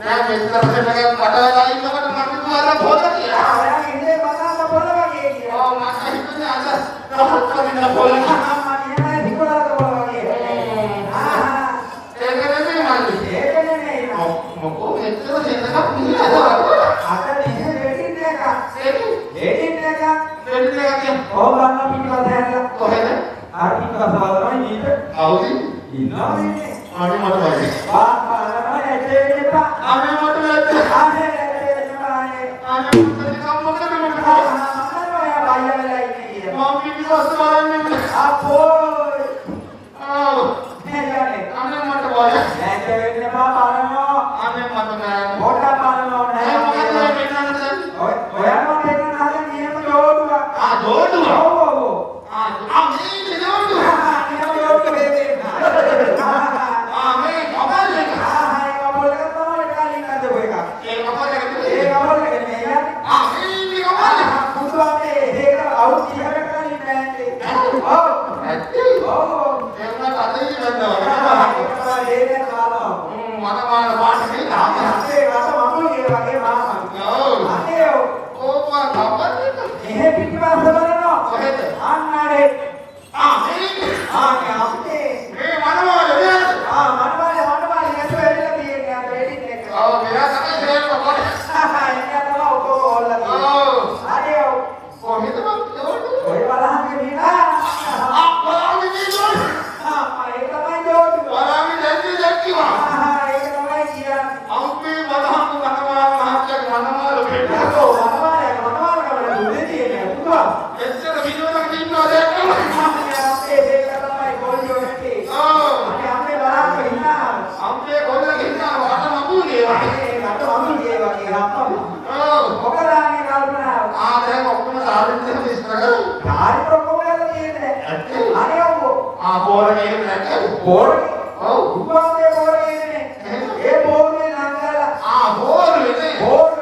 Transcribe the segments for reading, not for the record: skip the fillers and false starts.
නෑ මෙතන පටලලා ඉන්නකොට මම දුවලා පොළ කියලා. ඔයා ඉන්නේ මනාල පොළ වගේ කියලා. ඔව් මට හිතුනේ අද රහත්කමින පොළ. මම කියන්නේ නිකොලාද පොළ වගේ. ඒක නෙමෙයි මල්ලි. ඒක නෙමෙයි. මොකෝ මෙතන දෙන්නක් නියනවා. අද නේ වෙඩින් එක. වෙඩින් එක. වෙඩින් එක කියන්නේ ඔව් ගන්න පිටුපත හැරලා. කොහෙද? ආ පිටුපත බලනවා නේද? අවුදි. ඉන්නවා නේ. අනේ මට වගේ. බලනවා ඇටේ එපා. අනේ මට වැද්ද. අනේ ඇටේ එපානේ. අනේ මට නිකම් මොකද මම ඔයා බයිය වෙලා ඉන්නේ කියලා. මම පිටිපස්ස බලන්නේ. අපෝයි. ආ නේද? අනේ මට වගේ. ඇටේ වෙන්න එපා බලනවා. අනේ මට නෑ. මොකක්ද බලනවා නෑ. මොකද වෙන්නන්නේ? ඔයා මට එන්න හදන නියම ජෝඩුවක්. ආ ජෝඩුව. ඔව් ඔව්. ආ මේ ජෝඩුව. නියම ජෝඩුව දෙන්න. ආ මේ කබල් එක. ඒක කපල් එක තමයි කාලින් අදපු එක. ඒ කබල් එක. ඒ කපල් එක නේ. ආ මේ කබල් එක. පුතුනේ ඒක අවුත් 30කට කලින් බෑන්ඩේ. ඔව්. ඇත්ති. ඔව්. එන්නත් අදින් වෙනවා. ඒක කාලා. මනමාන පාට මේ තාම. අපේ රට මඟුල් ඒ වගේ මාමා. ඔව්. අනේ ඕපා කබල් එක. එහෙ පිටිපස්ස බලනවා. කොහෙද? අන්නනේ. ආ මේ ආනේ අපේ මේ මනමාන නේද? මනවාලේ නැතුව එන්න තියෙන්නේ අර වෙඩින් එක. ඔව් මෙයා තමයි හේරම කොට. එන්න තමයි ඔකෝ ඕල්ලා තියෙන්නේ. ඔව්. අනේ කොහෙද මම ජෝඩුව? ඔය බලහන් ගිනා. ආ බලන්නේ ජෝඩුව. ඒක තමයි ජෝඩුව. බලන්නේ දැක්කිවා. ඒක තමයි කියන්නේ. අම්මේ බලහන් මනමාන මහත්තයා මනමාල වෙන්න. යකෝ මනවාලේ කවල දුන්නේ තියෙන්නේ පුතා. එච්චර විනෝදකට ඉන්නවද දැක්කම? අපේ ඒක තමයි ගෝලියෝ නැටි. ඔව්. අනේ අපේ බලහන් ඉන්නා. අම්මේ කොල්ලගේ ඉන්නවා වට මගුලේ වගේ. ඒ රට මඟුල් ඒ වගේ රම්පම. ඔව්. මොකදානේ කල්පනාව. ආ දැන් ඔක්කොම සාරින් දෙන්න විස්තර කරමු. කාරි ප්‍රොකෝලලා තියෙන්නේ. ඇත්තේ? අනේ ඔව්. ආ බෝර මේක නැත්තේ. බෝරේ. ඔව්. උපාවේ බෝරේ ඉන්නේ. ඒ බෝරේ නංගලා. ආ බෝර වෙන්නේ. බෝරේ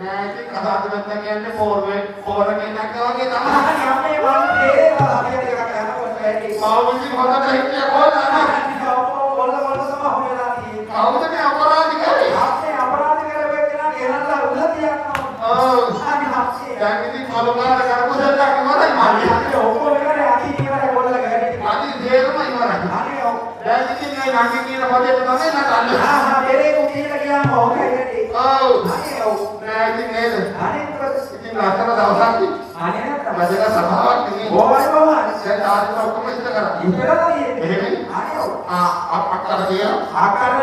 නෑ ඉතින් කතාද නැත්නම් කියන්නේ බෝරේ බෝරගේ නැක්කා වගේ තමයි. අනේ අපේ වන්දේ අපේ දෙයක් යනකොට වැඩි. මාවුන්දි හොදට හිටිය කොල්ලා ඔල්ල තමයි හොයලා තියෙන්නේ. කවුද මේ අපරාධ කරේ? අපේ අපරාධ කරපු කෙනා ගෙනල්ලා උල තියනවා. ඔව්. අනේ අපේ. දැන් ඉතින් කලුකාර